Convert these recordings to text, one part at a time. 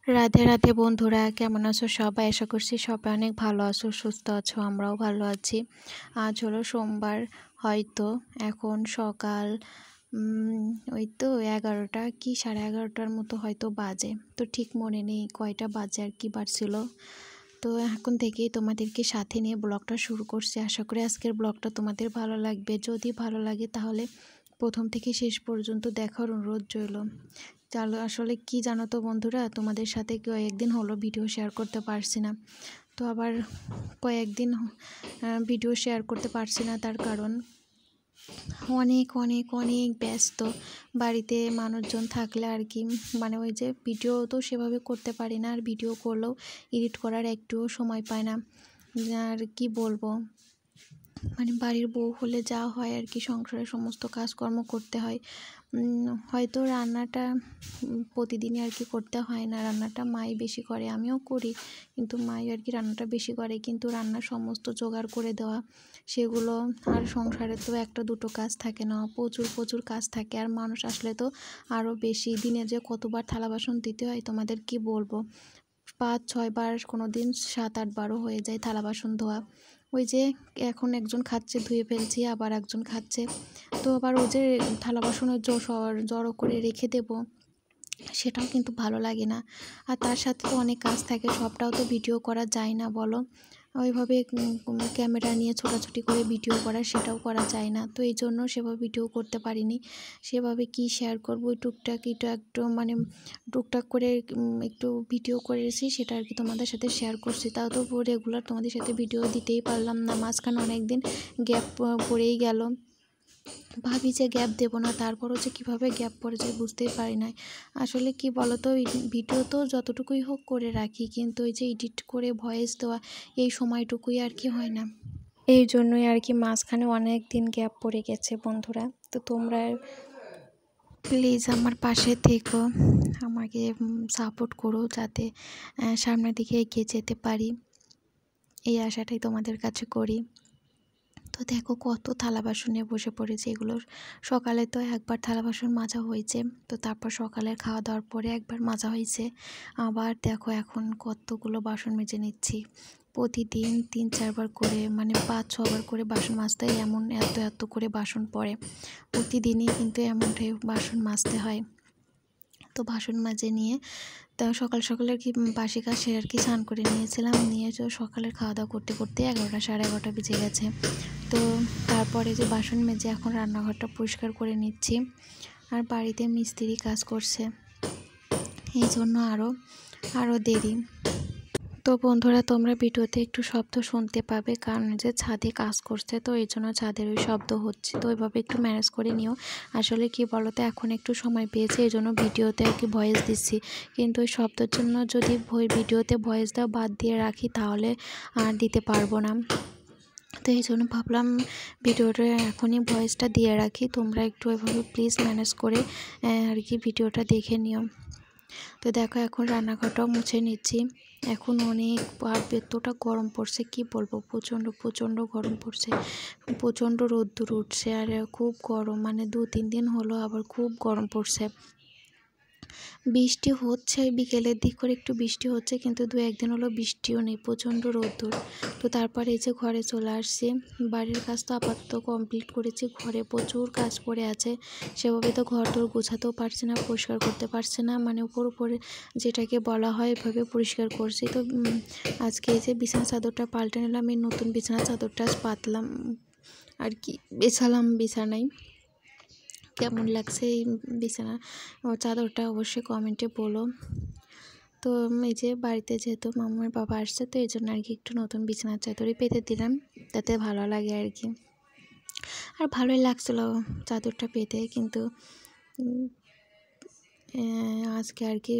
রাধে রাধে বন্ধুরা, কেমন আছো সবাই? আশা করছি সবাই অনেক ভালো আছো, সুস্থ আছো। আমরাও ভালো আছি। আজ হলো সোমবার, হয়তো এখন সকাল ওই তো 11টা কি 11:30টার মতো হয়তো বাজে। তো ঠিক মনে নেই কয়টা বাজে আর কি বাজছিল। তো এখন থেকেই তোমাদেরকে সাথে নিয়ে ব্লগটা শুরু করছি। আশা করি আজকের ব্লগটা তোমাদের ভালো লাগবে। যদি ভালো লাগে তাহলে প্রথম থেকে শেষ পর্যন্ত দেখার অনুরোধ রইল। চলো, আসলে কি জানো তো বন্ধুরা, তোমাদের সাথে কয়েকদিন হলো ভিডিও শেয়ার করতে পারছি না। তো আবার কয়েকদিন ভিডিও শেয়ার করতে পারছি না, তার কারণ অনেক অনেক অনেক ব্যস্ত। বাড়িতে মানুষজন থাকলে আর কি, মানে ওই যে ভিডিও তো সেভাবে করতে পারি না, আর ভিডিও করলেও এডিট করার একটুও সময় পায় না। আর কি বলবো, মানে বাড়ির বউ হলে যা হয় আর কি, সংসারের সমস্ত কাজকর্ম করতে হয়। হয়তো রান্নাটা প্রতিদিনই আর কি করতে হয় না, রান্নাটা মাই বেশি করে, আমিও করি, কিন্তু মাই আর কি রান্নাটা বেশি করে। কিন্তু রান্নার সমস্ত জোগাড় করে দেওয়া সেগুলো, আর সংসারে তো একটা দুটো কাজ থাকে না, প্রচুর প্রচুর কাজ থাকে। আর মানুষ আসলে তো আরও বেশি, দিনে যে কতবার থালা বাসন দিতে হয় তোমাদের কি বলবো, 5-6 বার, কোনো দিন 7-8বারও হয়ে যায় থালা বাসন ধোয়া। ওই যে এখন একজন খাচ্ছে, ধুয়ে ফেলছি, আবার একজন খাচ্ছে, তো আবার ওই যে থালা বাসনের জড়ো করে রেখে দেবো, সেটাও কিন্তু ভালো লাগে না। আর তার সাথে তো অনেক কাজ থাকে, সবটাও তো ভিডিও করা যায় না বলো। ওইভাবে ক্যামেরা নিয়ে ছোটাছুটি করে ভিডিও করা, সেটাও করা যায় না। তো এই জন্য সেভাবে ভিডিও করতে পারিনি। সেভাবে কি শেয়ার করবো, টুকটাক একটু মানে টুকটাক করে একটু ভিডিও করেছি, সেটা আর কি তোমাদের সাথে শেয়ার করছি। তাও তো রেগুলার তোমাদের সাথে ভিডিও দিতেই পারলাম না, মাঝখানে অনেক দিন গ্যাপ পড়েই গেল। ভাবি যে গ্যাপ দেবো না, তারপরও যে কীভাবে গ্যাপ পড়ে যায় বুঝতেই পারি না। আসলে কি বলো তো, ভিডিও তো যতটুকুই হোক করে রাখি, কিন্তু ওই যে এডিট করে ভয়েস দেওয়া, এই সময়টুকুই আর কি হয় না। এই জন্যই আর কি মাঝখানে অনেক দিন গ্যাপ পড়ে গেছে বন্ধুরা। তো তোমরা প্লিজ আমার পাশে থেকো, আমাকে সাপোর্ট করো, যাতে সামনের দিকে এগিয়ে যেতে পারি, এই আশাটাই তোমাদের কাছে করি। তো দেখো কত থালা বাসন নিয়ে বসে পড়েছে। এগুলো সকালে তো একবার থালা বাসন মাজা হয়েছে, তো তারপর সকালের খাওয়া দাওয়ার পরে একবার মাজা হয়েছে। আবার দেখো এখন কতগুলো বাসন মেজে নিচ্ছি। প্রতিদিন 3-4 বার করে, মানে 5-6 বার করে বাসন মাজতে হয়, এমন এত এত করে বাসন পড়ে প্রতিদিনই, কিন্তু এমনটাই বাসন মাজতে হয়। তো বাসন মাজে নিয়ে তা সকাল সকালে আর কি বাসি কাজ সেরে আর কি স্নান করে নিয়েছিলাম, নিয়ে তো সকালের খাওয়া দাওয়া করতে করতে 11টা 11:30 বেজে গেছে। তো তারপরে যে বাসন মেজে এখন রান্নাঘরটা পরিষ্কার করে নিচ্ছি। আর বাড়িতে মিস্ত্রি কাজ করছে, এই জন্য আরও দেরি। তো বন্ধুরা, তোমরা ভিডিওতে একটু শব্দ শুনতে পাবে, কারণ যে ছাদে কাজ করছে, তো এই জন্য ছাদের ওই শব্দ হচ্ছে। তো ওইভাবে একটু ম্যানেজ করে নিও। আসলে কি বলো তো, এখন একটু সময় পেয়েছি, এই জন্য ভিডিওতে আর কি ভয়েস দিচ্ছি, কিন্তু ওই শব্দের জন্য যদি ভিডিওতে ভয়েস দেওয়া বাদ দিয়ে রাখি তাহলে আর দিতে পারবো না। তো এই জন্য ভাবলাম ভিডিওটা এখনই ভয়েসটা দিয়ে রাখি, তোমরা একটু এভাবে প্লিজ ম্যানেজ করে আর কি ভিডিওটা দেখে নিও। তো দেখো এখন রান্নাঘরটাও মুছে নিচ্ছি। এখন অনেক এতটা গরম পড়ছে, কি বলবো, প্রচণ্ড প্রচণ্ড গরম পড়ছে, প্রচণ্ড রোদ্দুর উঠছে, আর খুব গরম, মানে 2-3 দিন হলো আবার খুব গরম পড়ছে। বৃষ্টি হচ্ছে, বিকেলের দিক করে একটু বৃষ্টি হচ্ছে, কিন্তু 2-1 দিন হলো বৃষ্টিও নেই, প্রচণ্ড রোদ্দুর। তো তারপরে এই যে ঘরে চলে আসছি, বাড়ির কাজ তো আপাতত কমপ্লিট করেছি, ঘরে প্রচুর কাজ পড়ে আছে। সেভাবে তো ঘর দোর গোছাতেও পারছি না, পরিষ্কার করতে পারছি না, মানে উপরে যেটাকে বলা হয় এভাবে পরিষ্কার করছি। তো আজকে এই যে বিছানা চাদরটা পাল্টে নিলাম, এই নতুন বিছানা চাদরটা পাতলাম আর কি, বিছালাম বিছানায়। কেমন লাগছে এই বিছানা চাদরটা অবশ্যই কমেন্টে বলো। তো এই যে বাড়িতে যেহেতু মামার বাবা আসছে, তো এই জন্য আর কি একটু নতুন বিছানার চাদরই পেতে দিলাম, তাতে ভালো লাগে আর কি। আর ভালোই লাগছিলো চাদরটা পেতে, কিন্তু আজকে আর কি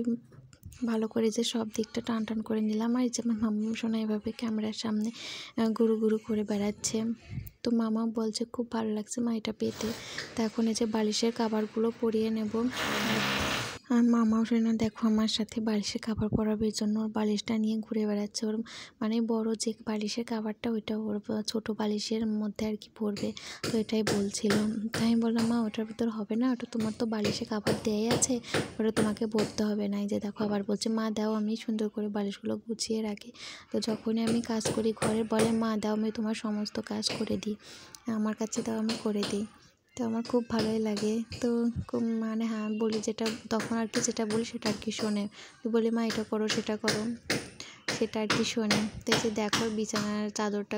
ভালো করে যে সব দিকটা টান টান করে নিলাম। আর যেমন মামা শোনা এভাবে ক্যামেরার সামনে গুরু গুরু করে বেড়াচ্ছে, তো মামা বলছে খুব ভালো লাগছে মা এটা পেতে। তো এখন এই যে বালিশের কাভারগুলো পরিয়ে নেব। আর মামাও না দেখো আমার সাথে বালিশের কাভার পরাবে জন্য ওর বালিশটা নিয়ে ঘুরে বেড়াচ্ছে। ওর মানে বড় যে বালিশের কাভারটা ওইটা ওর ছোটো বালিশের মধ্যে আর কি পড়বে, তো এটাই বলছিল। তাই আমি বললাম মা ওটার ভিতর হবে না, ওটা তোমার তো বালিশের কাভার দেয়াই আছে, ওটা তোমাকে পরতে হবে না। এই যে দেখো আবার বলছে মা দাও আমি সুন্দর করে বালিশগুলো গুছিয়ে রাখি। তো যখনই আমি কাজ করি ঘরের বলে মা দাও আমি তোমার সমস্ত কাজ করে দিই, আমার কাছে দাও আমি করে দিই। তো আমার খুব ভালোই লাগে। তো খুব মানে হ্যাঁ বলি যেটা তখন আর কি যেটা বলি সেটা আর কি শোনে। তো বলি মা এটা করো সেটা করো, সেটা আর কি শোনে। তো এই যে দেখো বিছানার চাদরটা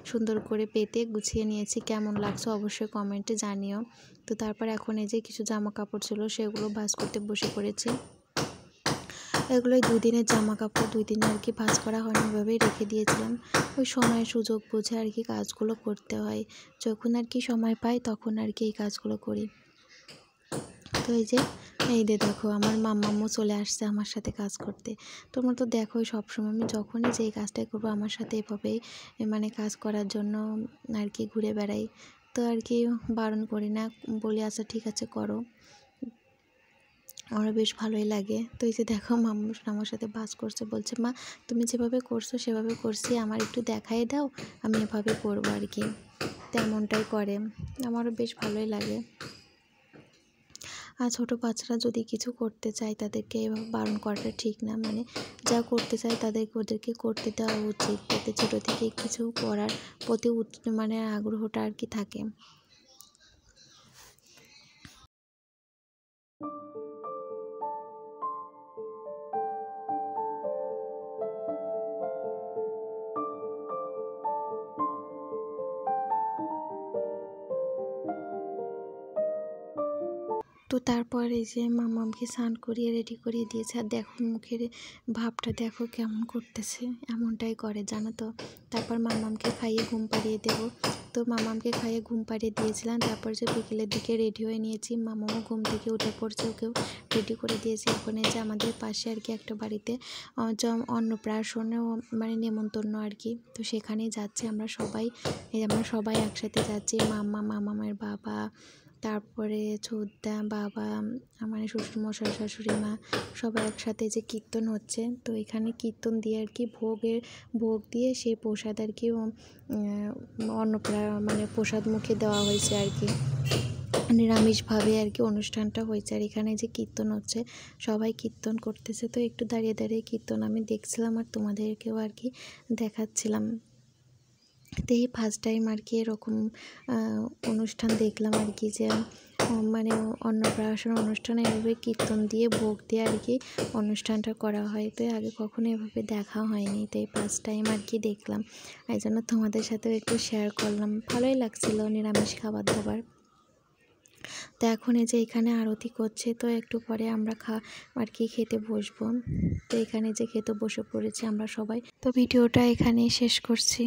সুন্দর করে পেতে গুছিয়ে নিয়েছি, কেমন লাগছে অবশ্যই কমেন্টে জানিও। তো তারপর এখন এই যে কিছু জামা কাপড় ছিল সেগুলো ভাঁজ করতে বসে পড়েছি। এগুলোই দুদিনের জামা কাপড়, 2 দিনে আর কি ভাঁজ করা হয়নি, ওইভাবেই রেখে দিয়েছিলাম। ওই সময় সুযোগ বুঝে আর কি কাজগুলো করতে হয়, যখন আর কি সময় পাই তখন আর কি এই কাজগুলো করি। তো এই যে দেখো আমার মাম্মামও চলে আসছে আমার সাথে কাজ করতে। তোমরা তো দেখোই সবসময় আমি যখনই যেই কাজটাই করবো আমার সাথে এভাবেই মানে কাজ করার জন্য আর কি ঘুরে বেড়াই। তো আর কি বারণ করি না, বলি আচ্ছা ঠিক আছে করো, আমার বেশ ভালোই লাগে। তো এই যে দেখো মাম্মু আমার সাথে বাস করছে, বলছে মা তুমি যেভাবে করছো সেভাবে করছি, আমার একটু দেখাই দাও আমি এভাবে করবো আর কি। তেমনটাই করে, আমারও বেশ ভালোই লাগে। আর ছোটো বাচ্চারা যদি কিছু করতে চায় তাদেরকে এভাবে বারণ করাটা ঠিক না, মানে যা করতে চায় ওদেরকে করতে দেওয়া উচিত, যাতে ছোটো থেকে কিছু করার প্রতি মানে আগ্রহটা আর কি থাকে। তো তারপর এই যে মাম্মামকে স্নান করিয়ে রেডি করিয়ে দিয়েছে, আর দেখো মুখের ভাবটা দেখো কেমন করতেছে, এমনটাই করে জানো তো। তারপর মাম্মামকে খাইয়ে ঘুম পাড়িয়ে দেবো। তো মাম্মামকে খাইয়ে ঘুম পাড়িয়ে দিয়েছিলাম, তারপর যে বিকেলের দিকে রেডি হয়ে নিয়েছি, মাম্মামও ঘুম থেকে উঠে পড়ছে, ওকেও রেডি করে দিয়েছি। এখন এই যে আমাদের পাশে আর কি একটা বাড়িতে অন্নপ্রাশনেও মানে নেমন্তন্ন আর কি, তো সেখানেই যাচ্ছি আমরা সবাই একসাথে যাচ্ছি, মাম্মা মামামের বাবা, তারপরে ছোদ্দা বাবা, মানে শ্বশুরমশাই শাশুড়ি মা, সবাই একসাথে যে কীর্তন হচ্ছে। তো এখানে কীর্তন দিয়ে আর কি ভোগ দিয়ে সেই প্রসাদ আর কি মানে প্রসাদ মুখে দেওয়া হয়েছে আর কি, নিরামিষভাবে আর কি অনুষ্ঠানটা হয়েছে। আর এখানে যে কীর্তন হচ্ছে সবাই কীর্তন করতেছে, তো একটু দাঁড়িয়ে দাঁড়িয়ে কীর্তন আমি দেখছিলাম আর তোমাদেরকেও আর কি দেখাচ্ছিলাম। তো এই ফার্স্ট টাইম আর কি এরকম অনুষ্ঠান দেখলাম আর কি, যে মানে অন্নপ্রাশন অনুষ্ঠানে এভাবে কীর্তন দিয়ে ভোগ দিয়ে আর কি অনুষ্ঠানটা করা হয়। তো আগে কখনো এভাবে দেখা হয়নি, তো এই ফার্স্ট টাইম আর কি দেখলাম, এই জন্য তোমাদের সাথেও একটু শেয়ার করলাম। ভালোই লাগছিল নিরামিষ খাবার দাবার। তো এখন এই যে এখানে আরতি করছে, তো একটু পরে আমরা আর কি খেতে বসবো। তো এখানে যে খেতে বসে পড়েছি আমরা সবাই। তো ভিডিওটা এখানেই শেষ করছি।